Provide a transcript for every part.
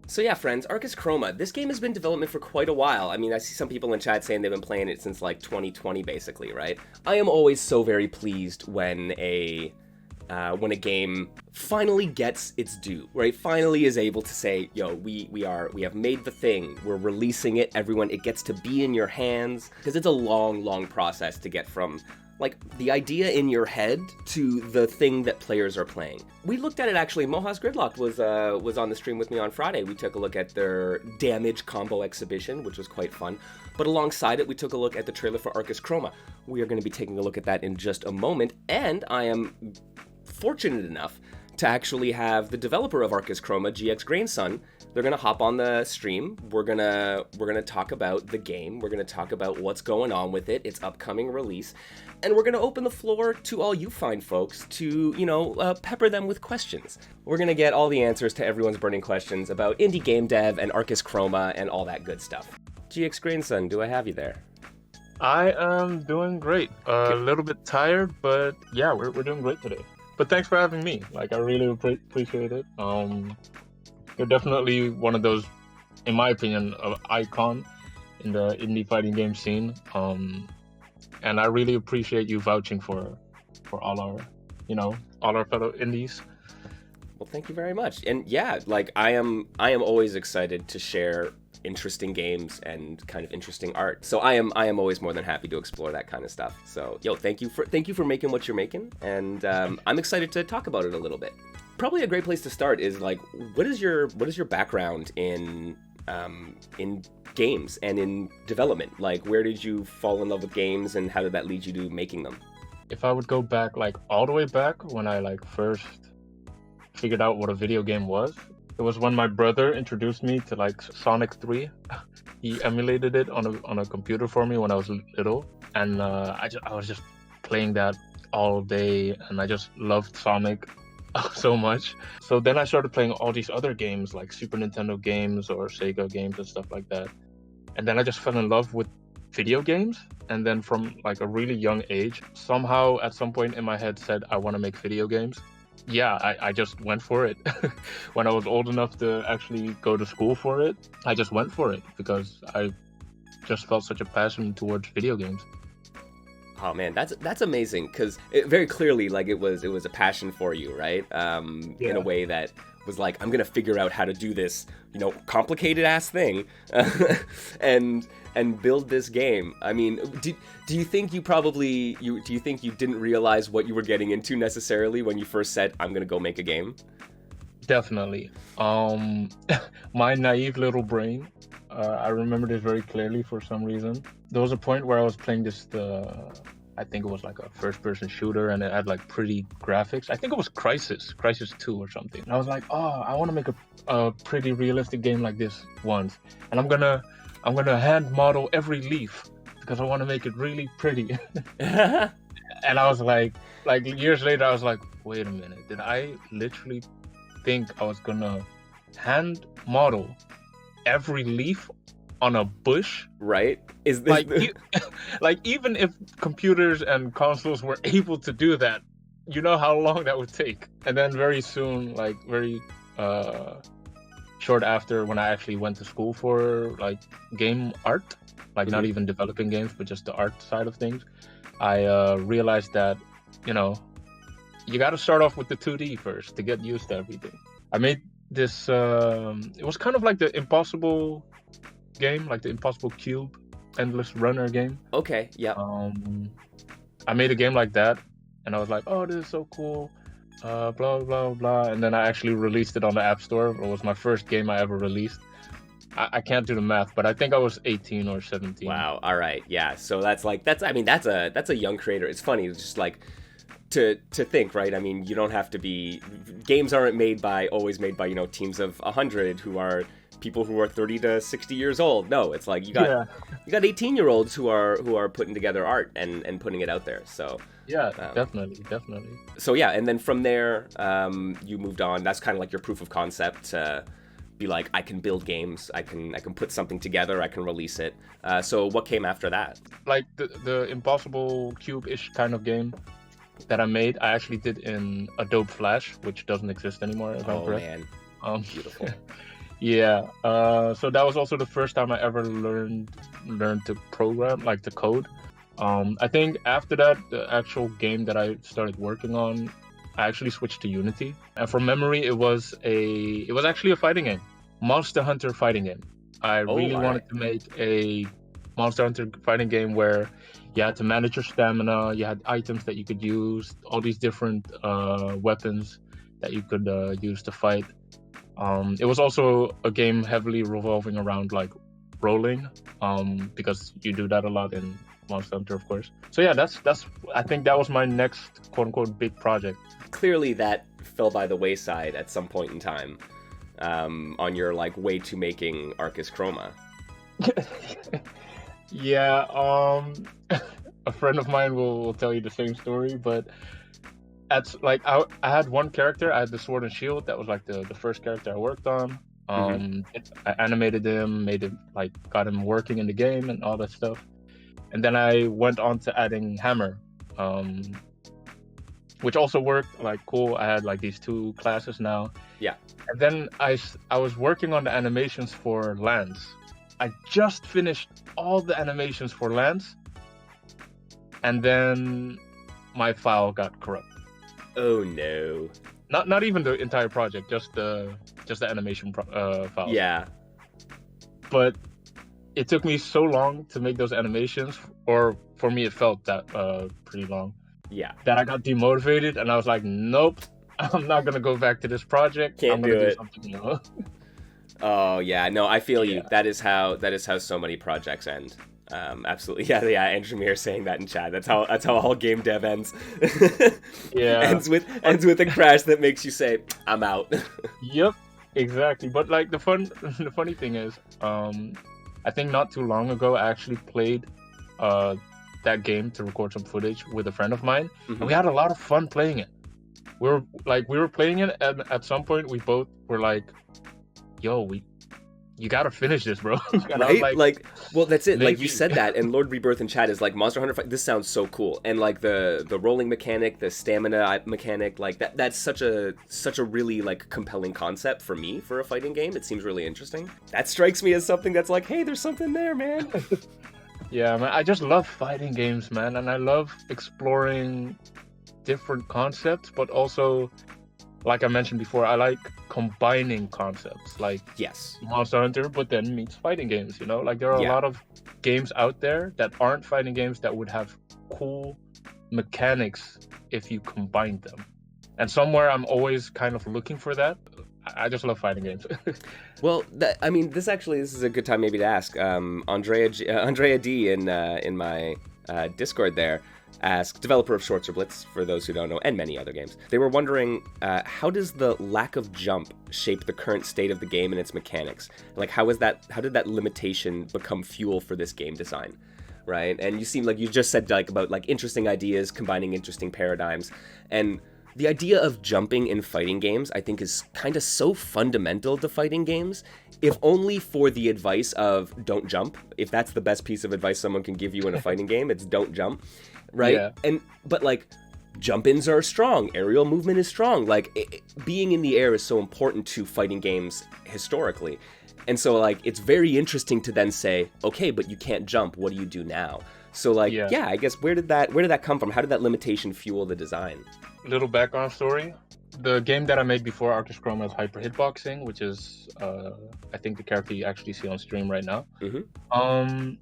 So yeah, friends, Arcus Chroma. This game has been in development for quite a while. I mean, I see some people in chat saying they've been playing it since like 2020, basically, right? I am always so very pleased when a game finally gets its due, right? Finally is able to say, yo, we have made the thing. We're releasing it. Everyone, it gets to be in your hands, because it's a long process to get from like the idea in your head to the thing that players are playing. We looked at it actually. Moha's Gridlocked was on the stream with me on Friday. We took a look at their damage combo exhibition, which was quite fun. But alongside it, we took a look at the trailer for Arcus Chroma. We are going to be taking a look at that in just a moment, and I am fortunate enough to actually have the developer of Arcus Chroma, GXGrainson. They're gonna hop on the stream. We're gonna talk about the game. We're gonna talk about what's going on with it, its upcoming release, and we're gonna open the floor to all you fine folks to pepper them with questions. We're gonna get all the answers to everyone's burning questions about indie game dev and Arcus Chroma and all that good stuff. GXGrainson, do I have you there? I am doing great. A little bit tired, but yeah, we're doing great today. But thanks for having me. Like, I really appreciate it. You're definitely one of those, in my opinion, an icon in the indie fighting game scene. And I really appreciate you vouching for all our fellow indies. Well, thank you very much. And yeah, like I am always excited to share interesting games and kind of interesting art. So I am always more than happy to explore that kind of stuff. So yo, thank you for making what you're making, and I'm excited to talk about it a little bit. Probably a great place to start is like, what is your background in games and in development? Like, where did you fall in love with games, and how did that lead you to making them? If I would go back, like all the way back when I like first figured out what a video game was, it was when my brother introduced me to like Sonic 3. He emulated it on a computer for me when I was little, and I was just playing that all day, and I just loved Sonic so much. So then I started playing all these other games like Super Nintendo games or Sega games and stuff like that. And then I just fell in love with video games. And then from like a really young age, somehow at some point in my head said, I want to make video games. Yeah, I just went for it. When I was old enough to actually go to school for it, I just went for it because I just felt such a passion towards video games. Oh man, that's amazing, because very clearly, like, it was a passion for you, right? In a way that was like, I'm gonna figure out how to do this, complicated ass thing, and build this game. I mean, do you think you didn't realize what you were getting into necessarily when you first said, I'm gonna go make a game? Definitely. My naive little brain, I remember this very clearly for some reason. There was a point where I was playing this, I think it was like a first-person shooter, and it had like pretty graphics. I think it was Crisis 2 or something. And I was like, oh, I want to make a pretty realistic game like this once, and I'm gonna hand model every leaf because I want to make it really pretty. And I was like years later, I was like, wait a minute, did I literally think I was gonna hand model every leaf on a bush? Right? Is this like even if computers and consoles were able to do that, you know how long that would take? And then very soon, like very short after, when I actually went to school for like game art, like not even developing games, but just the art side of things, I realized that, you got to start off with the 2D first to get used to everything. I made this, it was kind of like the Impossible game, like the Impossible Cube Endless Runner game. Okay, yeah. I made a game like that, and I was like, oh, this is so cool, blah, blah, blah. And then I actually released it on the App Store. It was my first game I ever released. I can't do the math, but I think I was 18 or 17. Wow, all right, yeah. So that's a young creator. It's funny, it's just like, to think, right? I mean, you don't have to be, games aren't always made by teams of 100 who are people who are 30 to 60 years old. No, it's like you got 18-year-olds who are putting together art and putting it out there. So yeah, definitely. So yeah, and then from there, you moved on. That's kind of like your proof of concept to be like, I can build games, I can put something together, I can release it. So what came after that? Like the Impossible Cube-ish kind of game that I made, I actually did in Adobe Flash, which doesn't exist anymore, if I'm correct. Man, beautiful. Yeah. So that was also the first time I ever learned to program, like to code. I think after that, the actual game that I started working on, I actually switched to Unity. And from memory, it was actually a fighting game, Monster Hunter fighting game. I Oh really my. wanted to make a Monster Hunter fighting game where you had to manage your stamina, you had items that you could use, all these different weapons that you could use to fight. It was also a game heavily revolving around like rolling, because you do that a lot in Monster Hunter, of course. So yeah, that's I think that was my next quote unquote big project. Clearly that fell by the wayside at some point in time, on your like way to making Arcus Chroma. Yeah, a friend of mine will tell you the same story, but I had one character. I had the Sword and Shield. That was like the first character I worked on. I animated him, made it like got him working in the game and all that stuff. And then I went on to adding Hammer, which also worked like cool. I had like these two classes now. Yeah. And then I was working on the animations for Lance. I just finished all the animations for Lance, and then my file got corrupt. Oh no. Not even the entire project, just the animation file. Yeah. But it took me so long to make those animations, or for me it felt that pretty long. Yeah. That I got demotivated, and I was like, nope, I'm not gonna go back to this project. Can't I'm gonna do it. something else. Oh yeah, no, I feel you. Yeah. That is how so many projects end. Absolutely, yeah. Andrew Mir saying that in chat. That's how all game dev ends. Yeah, ends with a crash that makes you say, "I'm out." Yep, exactly. But like the funny thing is, I think not too long ago I actually played that game to record some footage with a friend of mine, and we had a lot of fun playing it. We were playing it, and at some point we both were like, yo, you gotta finish this, bro. Right? Like, well, that's it. maybe. Like you said that, and Lord Rebirth in chat is like Monster Hunter. This sounds so cool, and like the rolling mechanic, the stamina mechanic, like that's such a really like compelling concept for me for a fighting game. It seems really interesting. That strikes me as something that's like, hey, there's something there, man. Yeah, man. I just love fighting games, man, and I love exploring different concepts, but also, like I mentioned before, I like combining concepts like Yes. Monster Hunter, but then meets fighting games, you know? Like there are Yeah. a lot of games out there that aren't fighting games that would have cool mechanics if you combined them. And somewhere I'm always kind of looking for that. I just love fighting games. Well, this is a good time maybe to ask. Andrea D in my Discord there asked, developer of Shorts or Blitz, for those who don't know, and many other games. They were wondering, how does the lack of jump shape the current state of the game and its mechanics? Like, how did that limitation become fuel for this game design? Right? And you seem like you just said like about like interesting ideas, combining interesting paradigms, and the idea of jumping in fighting games, I think, is kind of so fundamental to fighting games, if only for the advice of don't jump. If that's the best piece of advice someone can give you in a fighting game, it's don't jump, right? Yeah. But like, jump-ins are strong, aerial movement is strong. Like, being in the air is so important to fighting games historically. And so, like, it's very interesting to then say, okay, but you can't jump, what do you do now? So, like, yeah, I guess, where did that come from? How did that limitation fuel the design? Little background story. The game that I made before Arcus Chroma is Hyper Hitboxing, which is, I think, the character you actually see on stream right now. Mm-hmm.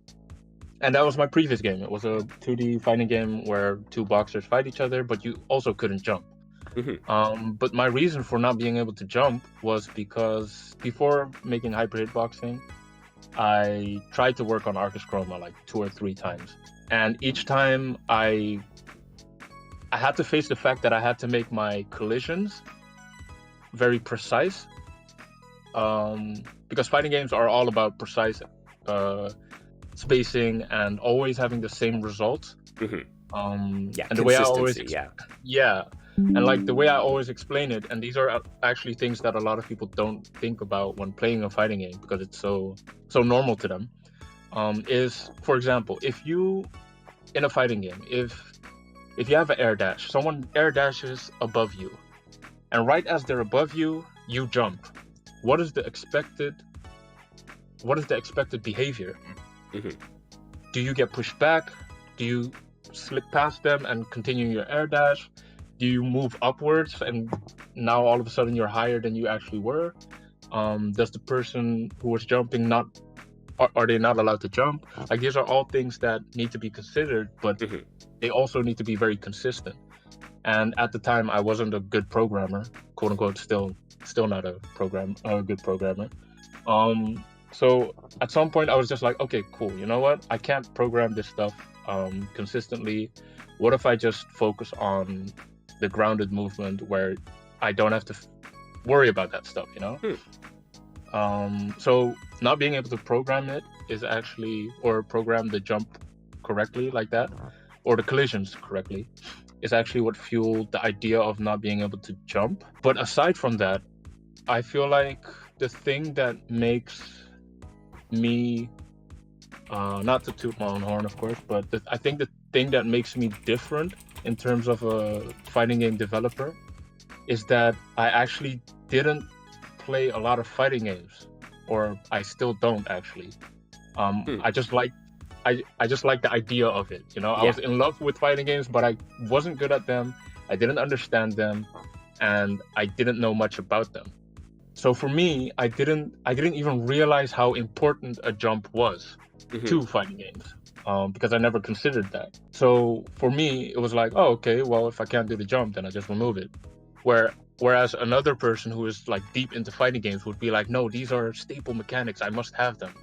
And that was my previous game. It was a 2D fighting game where two boxers fight each other, but you also couldn't jump. Mm-hmm. But my reason for not being able to jump was because before making Hyper Hitboxing, I tried to work on Arcus Chroma like 2 or 3 times. And each time I had to face the fact that I had to make my collisions very precise. Because fighting games are all about precise spacing and always having the same results. Mm-hmm. Yeah, and the way I always and like the way I always explain it, and these are actually things that a lot of people don't think about when playing a fighting game because it's so normal to them, is, for example, if you in a fighting game, if you have an air dash, someone air dashes above you, and right as they're above you, you jump. what is the expected behavior? Mm-hmm. Do you get pushed back? Do you slip past them and continue your air dash? Do you move upwards and now all of a sudden you're higher than you actually were? Does the person who was jumping are they not allowed to jump? Like, these are all things that need to be considered, but Mm-hmm. they also need to be very consistent. And at the time, I wasn't a good programmer, quote unquote, still not a good programmer. So at some point I was just like, okay, cool. You know what? I can't program this stuff consistently. What if I just focus on the grounded movement where I don't have to worry about that stuff, you know? So not being able to program it is actually, or program the jump correctly like that, or the collisions correctly, is actually what fueled the idea of not being able to jump. But aside from that, I feel like the thing that makes me, not to toot my own horn, of course, but I think the thing that makes me different in terms of a fighting game developer is that I actually didn't play a lot of fighting games, or I still don't actually. I just like the idea of it, you know. I was in love with fighting games, but I wasn't good at them. I didn't understand them, and I didn't know much about them. So for me, I didn't even realize how important a jump was to fighting games, because I never considered that. So for me, it was like, oh, okay, well, if I can't do the jump, then I just remove it. Whereas another person who is like deep into fighting games would be like, no, these are staple mechanics, I must have them.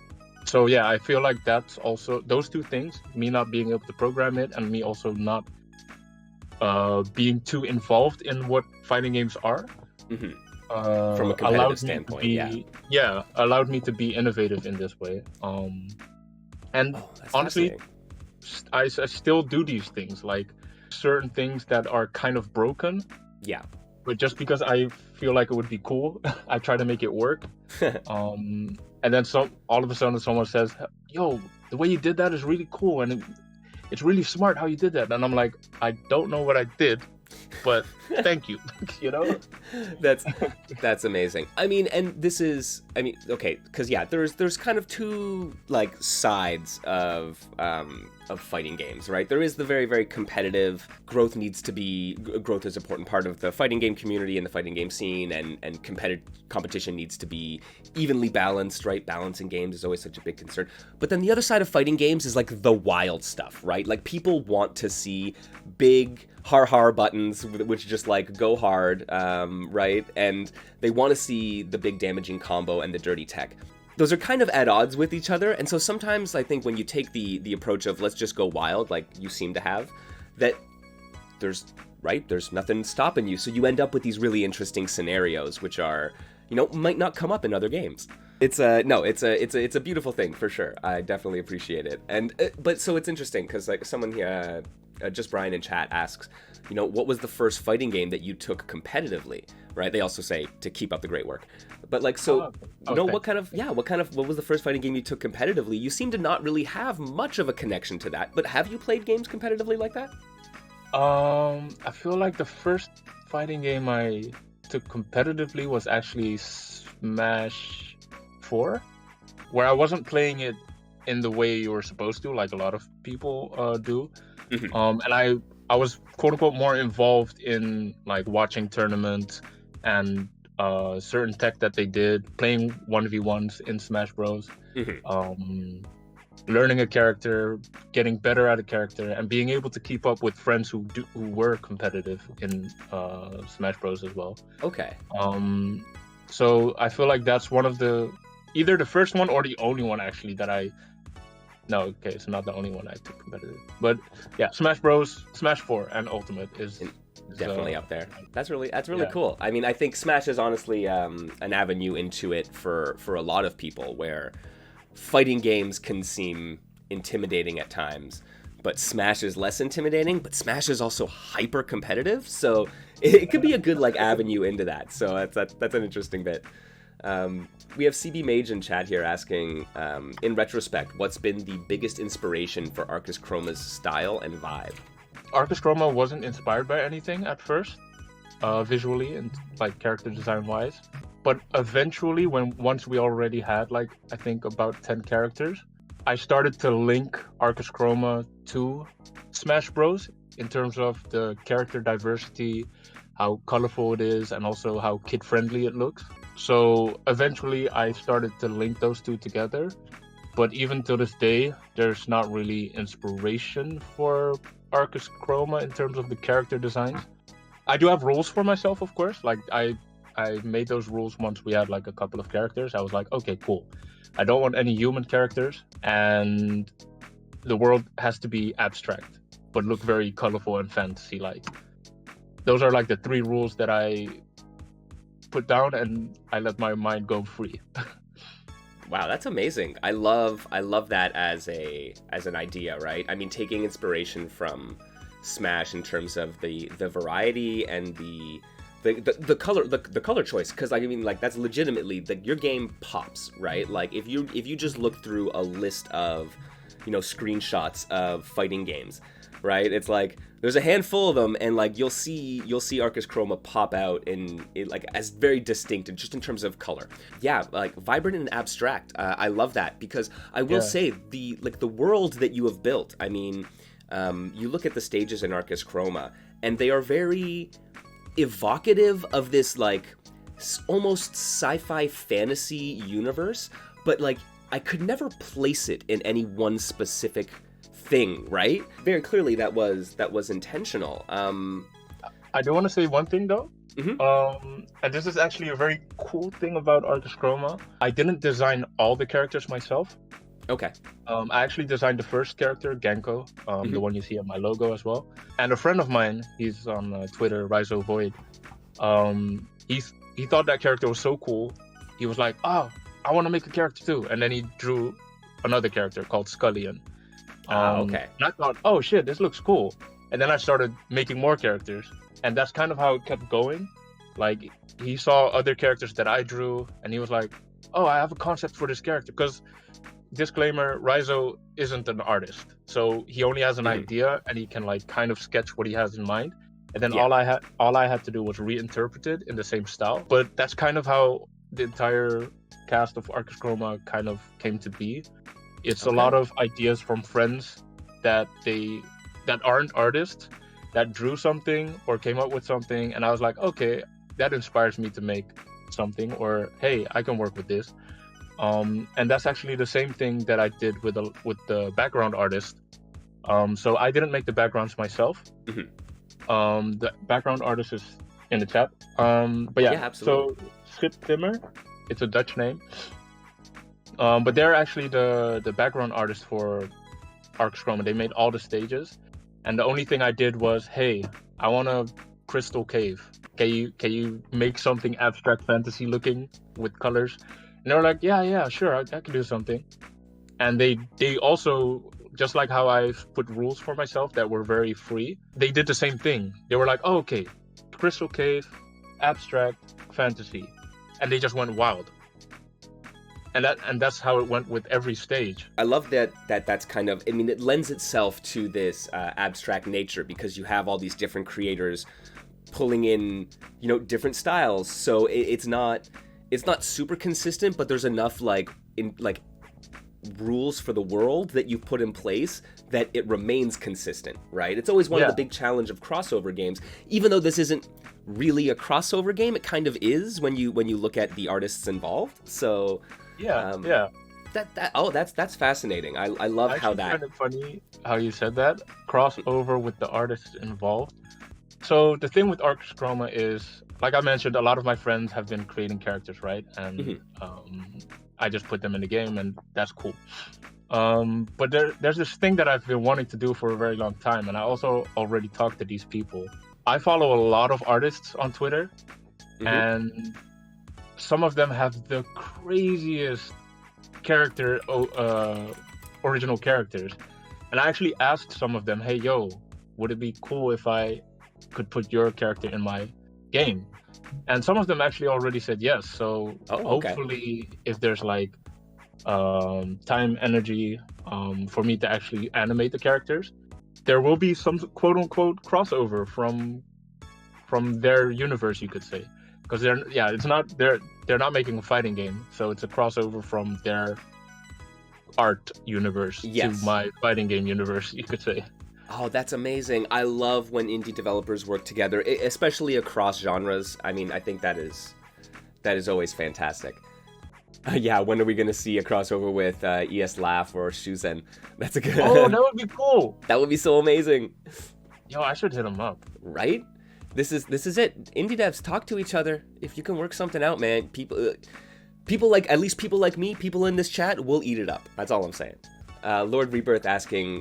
So yeah, I feel like that's also those two things, me not being able to program it and me also not being too involved in what fighting games are. From a competitive standpoint, allowed me to be innovative in this way. And honestly, I still do these things, like certain things that are kind of broken. Yeah. But just because I feel like it would be cool, I try to make it work. And then all of a sudden someone says, yo, the way you did that is really cool, and it's really smart how you did that. And I'm like, I don't know what I did, but thank you. You know? That's amazing. I mean, and this is, I mean, okay, because yeah, there's kind of two like sides of fighting games, right? There is the very, very competitive. Growth is an important part of the fighting game community and the fighting game scene, and competition needs to be evenly balanced, right? Balancing games is always such a big concern. But then the other side of fighting games is like the wild stuff, right? Like, people want to see big har buttons which just like go hard, right? And they want to see the big damaging combo and the dirty tech. Those are kind of at odds with each other, and so sometimes I think when you take the approach of let's just go wild, like you seem to have, that there's nothing stopping you, so you end up with these really interesting scenarios which are, you know, might not come up in other games. It's a beautiful thing for sure. I definitely appreciate it. And but so it's interesting because like someone here, just Brian in chat asks, you know, what was the first fighting game that you took competitively, right? They also say to keep up the great work. But like, so, you know, what was the first fighting game you took competitively? You seem to not really have much of a connection to that, but have you played games competitively like that? I feel like the first fighting game I took competitively was actually Smash 4, where I wasn't playing it in the way you were supposed to, like a lot of people do. And I was quote unquote more involved in like watching tournaments and certain tech that they did, playing 1v1s in Smash Bros. Learning a character, getting better at a character, and being able to keep up with friends who were competitive in Smash Bros. As well. Okay. So I feel like that's one of either the first one or the only one actually that it's not the only one I took competitive. But yeah, Smash Bros, Smash 4, and Ultimate is definitely up there. That's really cool. I mean, I think Smash is honestly an avenue into it for a lot of people, where fighting games can seem intimidating at times, but Smash is less intimidating, but Smash is also hyper competitive, so it could be a good like avenue into that. So that's an interesting bit. We have CB Mage in chat here asking, in retrospect, what's been the biggest inspiration for Arcus Chroma's style and vibe? Arcus Chroma wasn't inspired by anything at first, visually and like character design wise. But eventually, once we already had like I think about 10 characters, I started to link Arcus Chroma to Smash Bros. In terms of the character diversity, how colorful it is, and also how kid-friendly it looks. So eventually, I started to link those two together. But even to this day, there's not really inspiration for Arcus Chroma in terms of the character designs. I do have rules for myself, of course. Like I made those rules once we had like a couple of characters. I was like, okay, cool. I don't want any human characters, and the world has to be abstract, but look very colorful and fantasy-like. Those are like the 3 rules that I put down, and I let my mind go free. Wow, that's amazing. I love that as an idea, right? I mean, taking inspiration from Smash in terms of the variety and the color choice, because I mean, like, that's legitimately your game pops, right? Like if you just look through a list of, you know, screenshots of fighting games, right? It's like there's a handful of them, and like you'll see Arcus Chroma pop out in like as very distinct, and just in terms of color. Yeah, like vibrant and abstract. I love that, because I will say the world that you have built. I mean, you look at the stages in Arcus Chroma, and they are very evocative of this like almost sci-fi fantasy universe, but like I could never place it in any one specific thing, right? Very clearly that was intentional. I do want to say one thing though. And this is actually a very cool thing about Arcus Chroma. I didn't design all the characters myself. Okay. I actually designed the first character, Genko, the one you see on my logo as well. And a friend of mine, he's on Twitter, Rizo Void. He thought that character was so cool. He was like, "Oh, I want to make a character too." And then he drew another character called Scullion. Okay. And I thought, "Oh shit, this looks cool." And then I started making more characters, and that's kind of how it kept going. Like, he saw other characters that I drew, and he was like, "Oh, I have a concept for this character." Because, disclaimer, Rizo isn't an artist, so he only has an idea, and he can like kind of sketch what he has in mind. And then all I had to do was reinterpret it in the same style. But that's kind of how the entire cast of Arcus Chroma kind of came to be. It's a lot of ideas from friends that aren't artists, that drew something or came up with something, and I was like, okay, that inspires me to make something, or hey, I can work with this. And that's actually the same thing that I did with the background artist. So I didn't make the backgrounds myself. The background artist is in the chat. But yeah, absolutely. So Schip Timmer, it's a Dutch name. But they're actually the background artist for Arcus Chroma. They made all the stages, and the only thing I did was, hey, I want a crystal cave. Can you make something abstract fantasy looking with colors? And they were like, yeah, sure, I can do something. And they also, just like how I've put rules for myself that were very free, they did the same thing. They were like, oh, okay, crystal cave, abstract fantasy, and they just went wild. And that's how it went with every stage. I love that's kind of, I mean, it lends itself to this abstract nature, because you have all these different creators pulling in, you know, different styles. So it's not super consistent, but there's enough rules for the world that you've put in place that it remains consistent, right? It's always one of the big challenge of crossover games. Even though this isn't really a crossover game, it kind of is when you look at the artists involved. So that's fascinating. I love how that. I find it funny how you said that, crossover with the artists involved. So the thing with Arcus Chroma is, like I mentioned, a lot of my friends have been creating characters, right? And I just put them in the game, and that's cool. But there's this thing that I've been wanting to do for a very long time, and I also already talked to these people. I follow a lot of artists on Twitter, and some of them have the craziest original characters. And I actually asked some of them, hey, yo, would it be cool if I could put your character in my game? And some of them actually already said yes. So hopefully, if there's like time, energy for me to actually animate the characters, there will be some quote unquote crossover from their universe, you could say. because they're not making a fighting game, so it's a crossover from their art universe Yes. to my fighting game universe, you could say. Oh, that's amazing. I love when indie developers work together, especially across genres. I mean, I think that is always fantastic. Yeah, when are we going to see a crossover with ES Laugh or Shuzen? That's a good... Oh, that would be cool. That would be so amazing. Yo, I should hit him up. Right? This is it. Indie devs, talk to each other. If you can work something out, man, people like, at least people like me, people in this chat, will eat it up. That's all I'm saying. Lord Rebirth asking,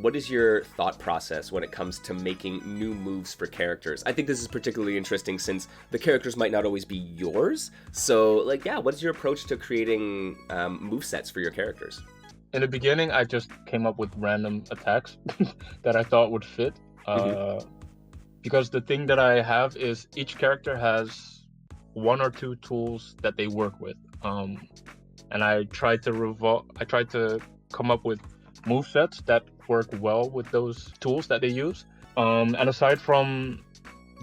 what is your thought process when it comes to making new moves for characters? I think this is particularly interesting since the characters might not always be yours. So, like, yeah, what is your approach to creating movesets for your characters? In the beginning, I just came up with random attacks that I thought would fit. Because the thing that I have is each character has 1 or 2 tools that they work with. And I tried to come up with movesets that work well with those tools that they use. And aside from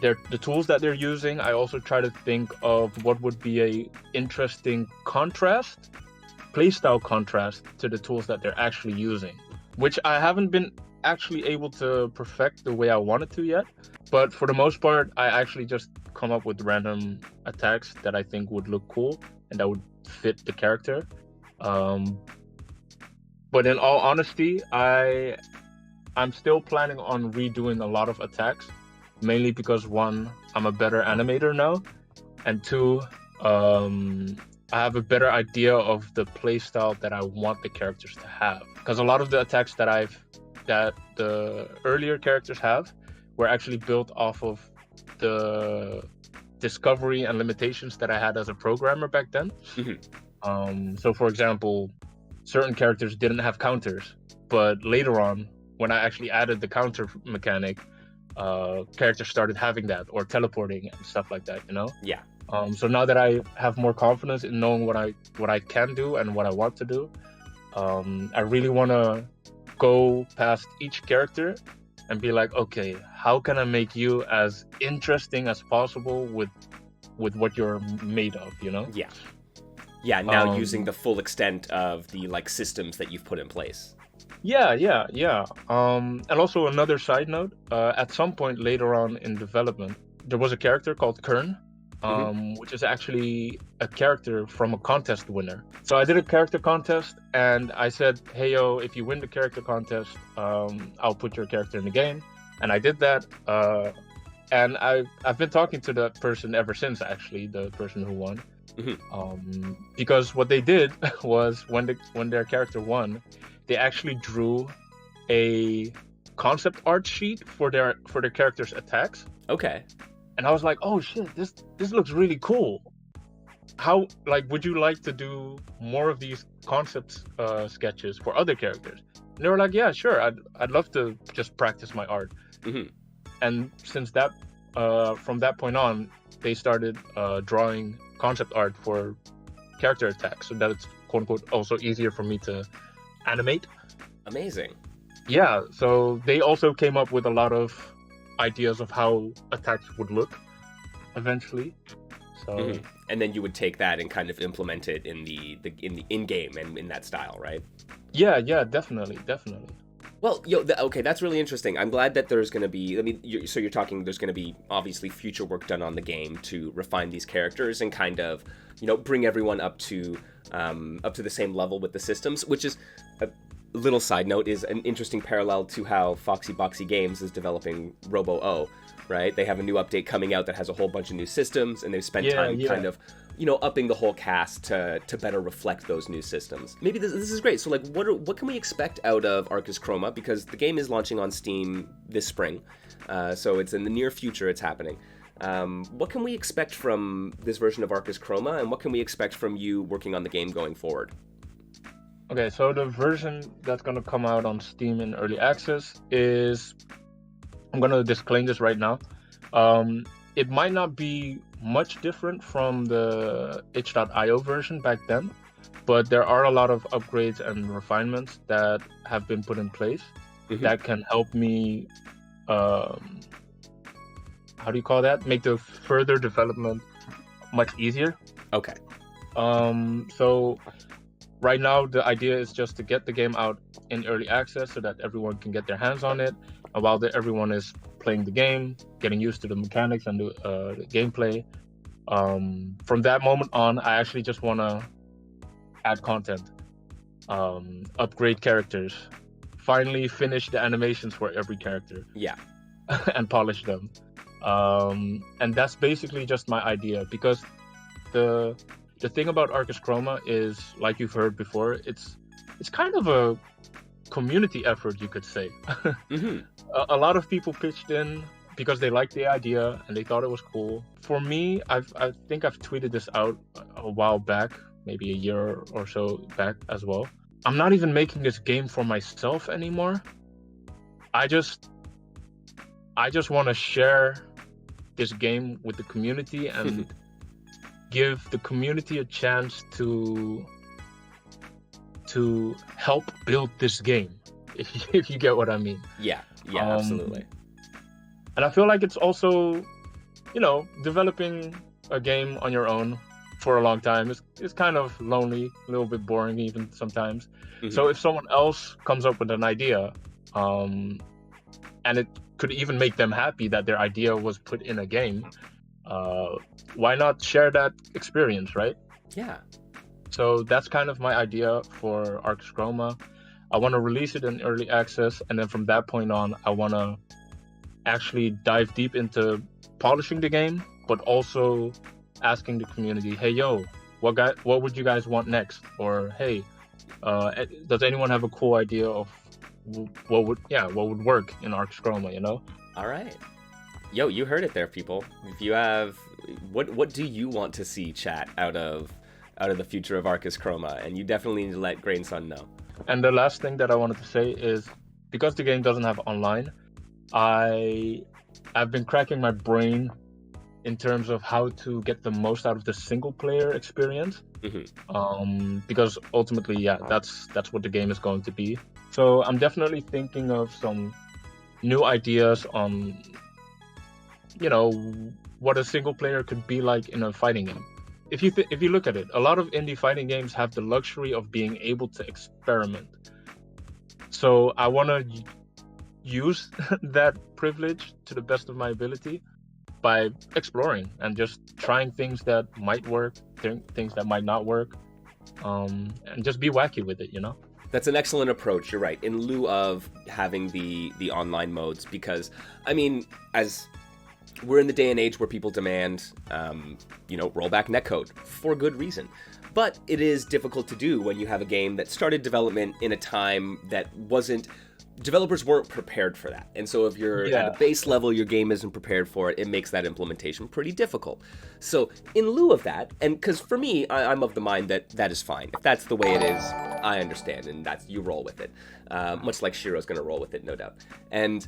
the tools that they're using, I also try to think of what would be a interesting playstyle contrast to the tools that they're actually using, which I haven't been actually able to perfect the way I wanted to yet. But for the most part, I actually just come up with random attacks that I think would look cool and that would fit the character. But in all honesty, I'm still planning on redoing a lot of attacks, mainly because 1, I'm a better animator now, and 2, I have a better idea of the playstyle that I want the characters to have. Because a lot of the attacks that the earlier characters have were actually built off of the discovery and limitations that I had as a programmer back then. So for example, certain characters didn't have counters, but later on, when I actually added the counter mechanic, characters started having that, or teleporting and stuff like that, you know? Yeah. So now that I have more confidence in knowing what I can do and what I want to do, I really want to go past each character and be like, okay, how can I make you as interesting as possible with what you're made of, you know? Yeah. Yeah, now using the full extent of the like systems that you've put in place. Yeah. And also another side note, at some point later on in development, there was a character called Kern, which is actually a character from a contest winner. So I did a character contest and I said, hey, yo, if you win the character contest, I'll put your character in the game. And I did that. And I've been talking to that person ever since, actually, the person who won. Because what they did was when their character won, they actually drew a concept art sheet for their character's attacks. Okay. And I was like, oh shit, this looks really cool. How, like, would you like to do more of these concept sketches for other characters? And they were like, yeah, sure, I'd love to just practice my art. And since that, from that point on, they started drawing concept art for character attacks, so that it's quote unquote also easier for me to animate. Amazing. Yeah, so they also came up with a lot of ideas of how attacks would look eventually. So and then you would take that and kind of implement it in the in-game and in that style, right? Yeah, definitely. Well, okay, that's really interesting. I'm glad that there's going to be, I mean, you're talking there's going to be obviously future work done on the game to refine these characters and kind of, bring everyone up to the same level with the systems, which is, a little side note, is an interesting parallel to how Foxy Boxy Games is developing Robo-O, right? They have a new update coming out that has a whole bunch of new systems, and they've spent time kind of, upping the whole cast to better reflect those new systems. Maybe this is great. So, like, what can we expect out of Arcus Chroma? Because the game is launching on Steam this spring, so it's in the near future. It's happening. What can we expect from this version of Arcus Chroma, and what can we expect from you working on the game going forward? Okay, so the version that's gonna come out on Steam in early access is, I'm gonna disclaim this right now. It might not be much different from the itch.io version back then, but there are a lot of upgrades and refinements that have been put in place that can help me, how do you call that? Make the further development much easier. Okay. So right now the idea is just to get the game out in early access so that everyone can get their hands on it, and while everyone is playing the game, getting used to the mechanics and the gameplay, from that moment on, I actually just want to add content, upgrade characters, finally finish the animations for every character. Yeah. And polish them. And that's basically just my idea, because the thing about Arcus Chroma is, like you've heard before, it's kind of a community effort, you could say. Mm-hmm. A lot of people pitched in because they liked the idea and they thought it was cool. For me, I think I've tweeted this out a while back, maybe a year or so back as well. I'm not even making this game for myself anymore. I just want to share this game with the community and give the community a chance to help build this game, if you get what I mean. Yeah, absolutely. And I feel like it's also, developing a game on your own for a long time is kind of lonely, a little bit boring even sometimes. Mm-hmm. So if someone else comes up with an idea, and it could even make them happy that their idea was put in a game, why not share that experience, right? Yeah. So that's kind of my idea for Arcus Chroma. I want to release it in early access, and then from that point on, I want to actually dive deep into polishing the game, but also asking the community, hey, yo, what would you guys want next? Or, hey, does anyone have a cool idea of what would work in Arcus Chroma, All right. Yo, you heard it there, people. If you have, what do you want to see, chat, out of the future of Arcus Chroma? And you definitely need to let GrainSon know. And the last thing that I wanted to say is, because the game doesn't have online, I've been cracking my brain in terms of how to get the most out of the single player experience. Mm-hmm. Because ultimately, that's what the game is going to be. So I'm definitely thinking of some new ideas on, what a single player could be like in a fighting game. If you look at it, a lot of indie fighting games have the luxury of being able to experiment. So I want to use that privilege to the best of my ability by exploring and just trying things that might work, things that might not work, and just be wacky with it, That's an excellent approach, you're right, in lieu of having the online modes, because, as we're in the day and age where people demand, rollback netcode for good reason. But it is difficult to do when you have a game that started development in a time that developers weren't prepared for that. And so if you're at a base level, your game isn't prepared for it, it makes that implementation pretty difficult. So in lieu of that, and because for me, I'm of the mind that is fine. If that's the way it is, I understand, and you roll with it. Much like Shiro's going to roll with it, no doubt. And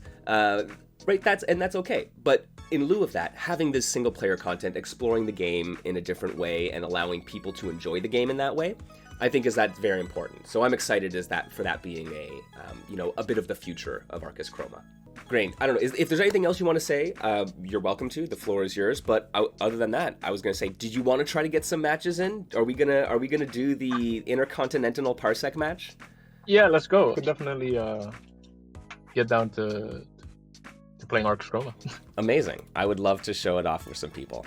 that's okay. But in lieu of that, having this single player content, exploring the game in a different way and allowing people to enjoy the game in that way, I think that's very important. So I'm excited for that being a bit of the future of Arcus Chroma. Grain, I don't know, if there's anything else you want to say, you're welcome to. The floor is yours. But other than that, I was going to say, did you want to try to get some matches in? Are we gonna do the Intercontinental Parsec match? Yeah, let's go. Could definitely get down to playing Arcus Chroma. Amazing. I would love to show it off for some people.